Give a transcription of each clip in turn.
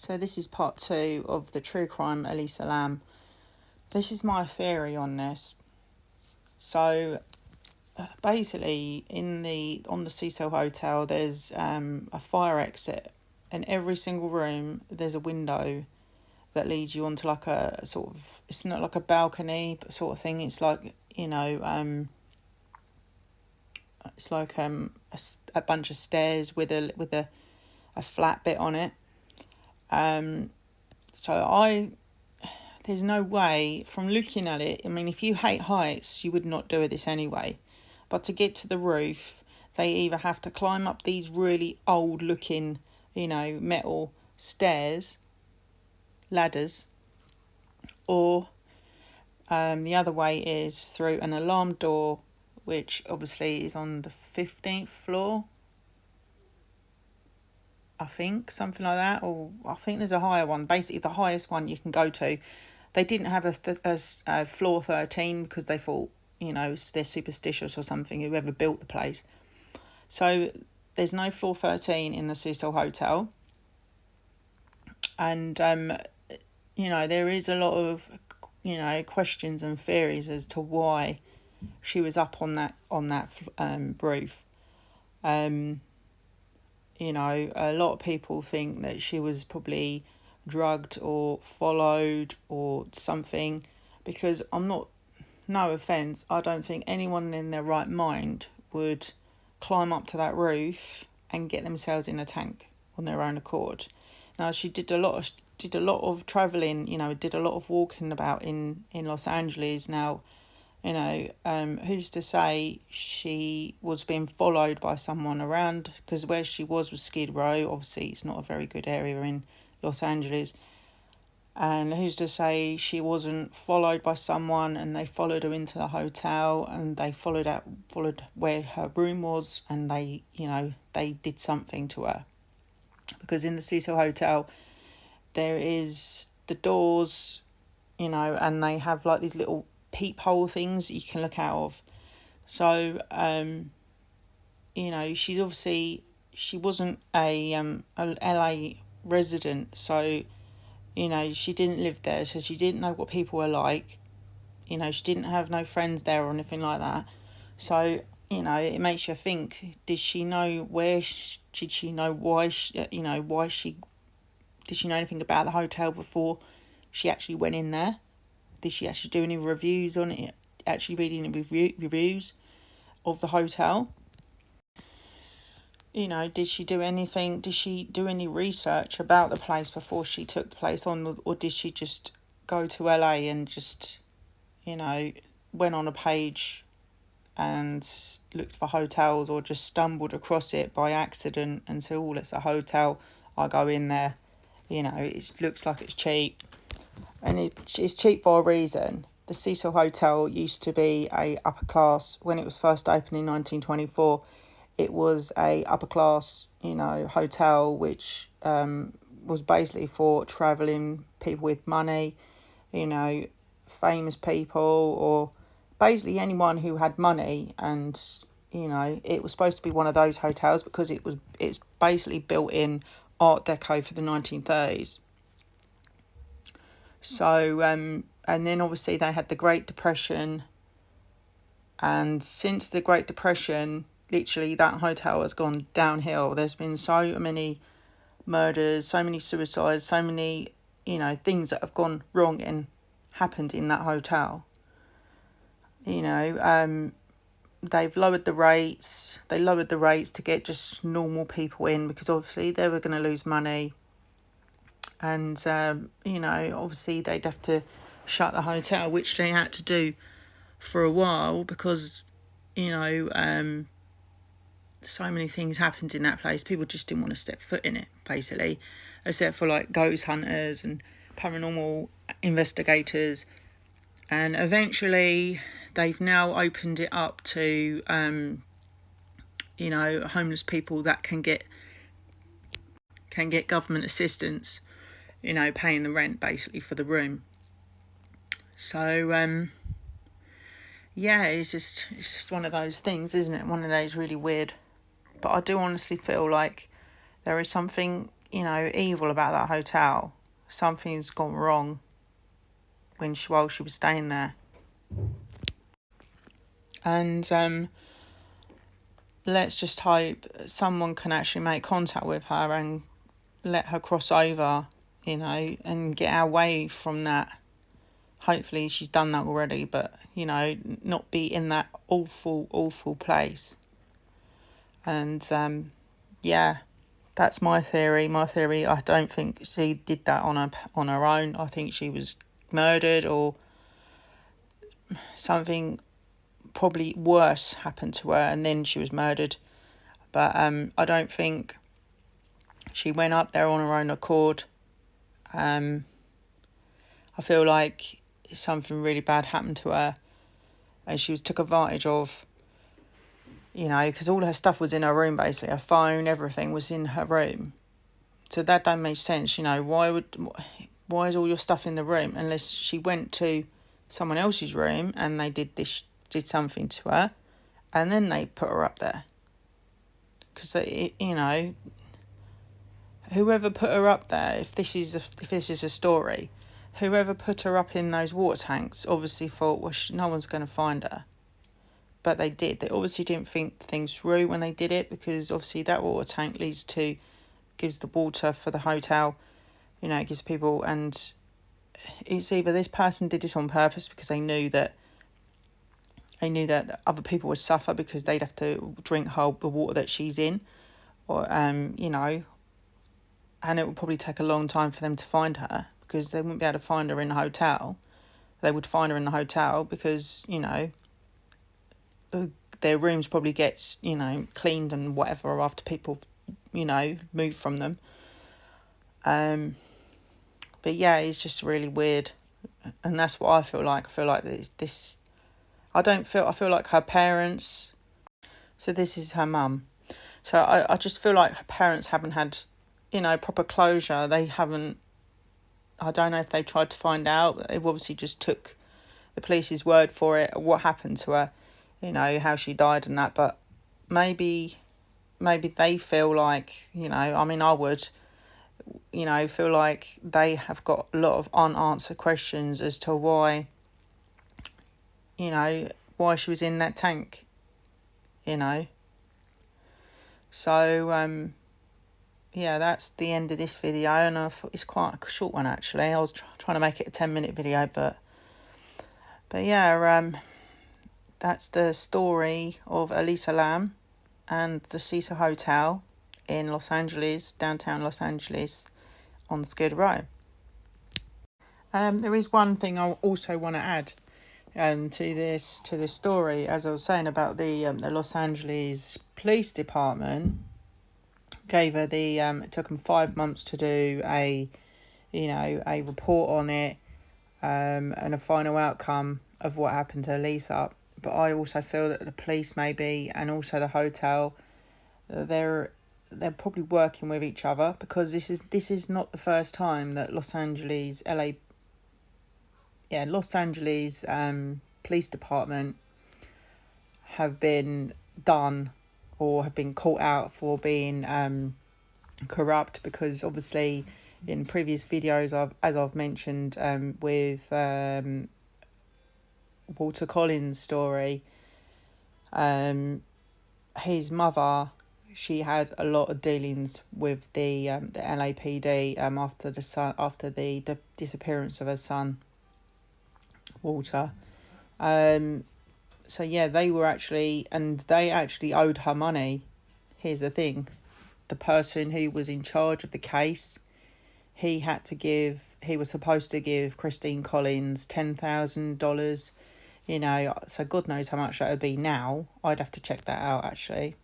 So this is part 2 of the true crime Elisa Lam. This is my theory on this. So basically, on the Cecil Hotel, there's a fire exit, and every single room there's a window that leads you onto like a sort of, it's not like a balcony but sort of thing. It's like, it's like a bunch of stairs with a flat bit on it. So there's no way, from looking at it, I mean, if you hate heights, you would not do this anyway. But to get to the roof, they either have to climb up these really old looking, metal stairs, ladders, or the other way is through an alarm door, which obviously is on the 15th floor. I think, something like that, or I think there's a higher one. Basically, the highest one you can go to. They didn't have a floor 13 because they thought, they're superstitious or something, whoever built the place. So there's no floor 13 in the Cecil Hotel. And, there is a lot of, questions and theories as to why she was up on that roof. A lot of people think that she was probably drugged or followed or something, because no offence, I don't think anyone in their right mind would climb up to that roof and get themselves in a tank on their own accord. Now, she did a lot of travelling, did a lot of walking about in Los Angeles. Now, who's to say she was being followed by someone around, because where she was Skid Row. Obviously, it's not a very good area in Los Angeles. And who's to say she wasn't followed by someone and they followed her into the hotel and they followed where her room was, and they did something to her. Because in the Cecil Hotel, there is the doors, and they have like these little peephole things that you can look out of. So, she wasn't a LA resident, so, she didn't live there, so she didn't know what people were like. She didn't have no friends there or anything like that. So, it makes you think, did she know did she know why did she know anything about the hotel before she actually went in there? Did she actually do any reviews on it? Actually reading reviews of the hotel? Did she do anything? Did she do any research about the place before she took the place on? Or did she just go to LA and just, went on a page and looked for hotels, or just stumbled across it by accident and said, oh, it's a hotel, I'll go in there. It looks like it's cheap. And it's cheap for a reason. The Cecil Hotel used to be a upper class. When it was first opened in 1924, it was a upper class, hotel, which was basically for travelling people with money, famous people, or basically anyone who had money. And it was supposed to be one of those hotels because it's basically built in Art Deco for the 1930s. So, and then obviously they had the Great Depression. And since the Great Depression, literally that hotel has gone downhill. There's been so many murders, so many suicides, so many, things that have gone wrong and happened in that hotel. They've lowered the rates. They lowered the rates to get just normal people in, because obviously they were going to lose money. And, obviously they'd have to shut the hotel, which they had to do for a while because, so many things happened in that place. People just didn't want to step foot in it, basically, except for like ghost hunters and paranormal investigators. And eventually they've now opened it up to, homeless people that can get government assistance, paying the rent basically for the room. So, it's just one of those things, isn't it? One of those really weird. But I do honestly feel like there is something evil about that hotel. Something's gone wrong while she was staying there. And let's just hope someone can actually make contact with her and let her cross over, and get away from that. Hopefully she's done that already, but, not be in that awful, awful place. And, that's my theory. I don't think she did that on her own. I think she was murdered, or something probably worse happened to her and then she was murdered. But I don't think she went up there on her own accord. I feel like something really bad happened to her and she was took advantage of, because all her stuff was in her room, basically. Her phone, everything was in her room. So that don't make sense, why is all your stuff in the room? Unless she went to someone else's room and they did something to her and then they put her up there. Because, whoever put her up there, if this is a story, whoever put her up in those water tanks obviously thought, well, no one's going to find her. But they did. They obviously didn't think things through when they did it, because obviously that water tank gives the water for the hotel, it gives people, and it's either this person did this on purpose because they knew that other people would suffer because they'd have to drink the water that she's in, or and it would probably take a long time for them to find her because they wouldn't be able to find her in the hotel. They would find her in the hotel because, their rooms probably get, cleaned and whatever after people, move from them. But yeah, it's just really weird. And that's what I feel like. I feel like this I feel like her parents, so this is her mum. So I just feel like her parents haven't had, proper closure. They haven't, I don't know if they tried to find out. They've obviously just took the police's word for it, what happened to her, how she died and that. But maybe they feel like, I would, feel like they have got a lot of unanswered questions as to why she was in that tank, So, that's the end of this video, and I thought it's quite a short one, actually. I was trying to make it a 10-minute video, but that's the story of Elisa Lam and the Cecil Hotel in Los Angeles, downtown Los Angeles, on Skid Row. There is one thing I also want to add to this story. As I was saying about the Los Angeles Police Department, gave her it took them 5 months to do a report on it, and a final outcome of what happened to Lisa. But I also feel that the police maybe, and also the hotel, they're probably working with each other, because this is not the first time that Los Angeles Police Department have been done or have been caught out for being corrupt, because obviously in previous videos I've mentioned with Walter Collins' story, his mother, she had a lot of dealings with the LAPD after the disappearance of her son Walter. So yeah, they actually owed her money. Here's the thing: the person who was in charge of the case, he was supposed to give Christine Collins $10,000. So God knows how much that would be now. I'd have to check that out, actually.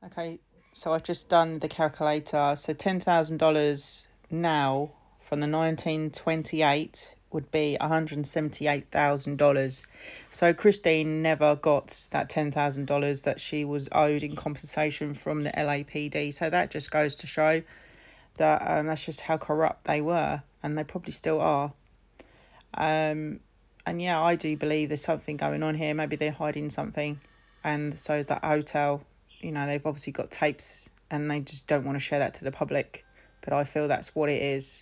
Okay, so I've just done the calculator. So $10,000 now from the 1928 would be $178,000. So Christine never got that $10,000 that she was owed in compensation from the LAPD. So that just goes to show that that's just how corrupt they were, and they probably still are. And yeah, I do believe there's something going on here. Maybe they're hiding something, and so is that hotel. They've obviously got tapes, and they just don't want to share that to the public stupid. I feel that's what it is.